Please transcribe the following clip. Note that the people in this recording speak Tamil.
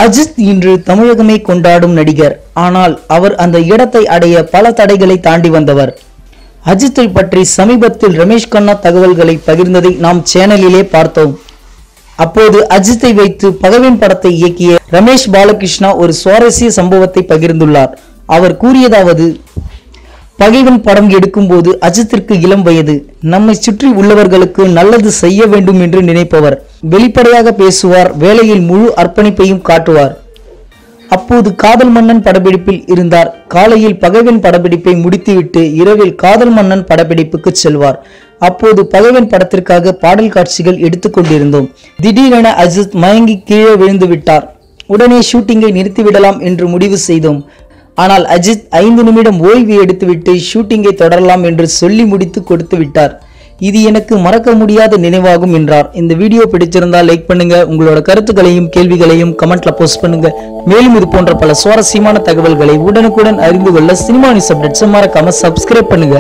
அஜித் இன்று தமிழகமே கொண்டாடும் நடிகர். ஆனால் அவர் அந்த இடத்தை அடைய பல தடைகளை தாண்டி வந்தவர். அஜித்தை பற்றி சமீபத்தில் ரமேஷ் கண்ணா தகவல்களை பகிர்ந்ததை நாம் சேனலிலே பார்த்தோம். அப்போது அஜித்தை வைத்து பகவீன் படத்தை இயக்கிய ரமேஷ் பாலகிருஷ்ணா ஒரு சுவாரஸ்ய சம்பவத்தை பகிர்ந்துள்ளார். அவர் கூறியதாவது: பகைவன் படம் எடுக்கும் போது அஜித்திற்கு இளம் வயது. நம்மை சுற்றி உள்ளவர்களுக்கு நல்லது செய்ய வேண்டும் என்று நினைப்பவர். வெளிப்படையாக பேசுவார். வேலையில் முழு அர்ப்பணிப்பையும் காட்டுவார். அப்போது காதல் மன்னன் படப்பிடிப்பில் இருந்தார். காலையில் பகைவன் படப்பிடிப்பை முடித்துவிட்டு இரவில் காதல் மன்னன் படப்பிடிப்புக்கு செல்வார். அப்போது பகைவன் படத்திற்காக பாடல் காட்சிகள் எடுத்துக்கொண்டிருந்தோம். திடீரென அஜித் மயங்கி கீழே விழுந்து விட்டார். உடனே ஷூட்டிங்கை நிறுத்திவிடலாம் என்று முடிவு செய்தோம். ஆனால் அஜித் 5 நிமிடம் ஓய்வு எடுத்துவிட்டு ஷூட்டிங்கை தொடரலாம் என்று சொல்லி முடித்து கொடுத்து விட்டார். இது எனக்கு மறக்க முடியாத நினைவாகும் என்றார். இந்த வீடியோ பிடிச்சிருந்தால் லைக் பண்ணுங்க. உங்களோட கருத்துக்களையும் கேள்விகளையும் கமெண்ட்ல போஸ்ட் பண்ணுங்க. மேலும் இது போன்ற பல சுவாரஸ்யமான தகவல்களை உடனுக்குடன் அறிந்து கொள்ள சினிமா நியூஸ் அப்டேட்ஸ் மறக்காம சப்ஸ்கிரைப் பண்ணுங்க.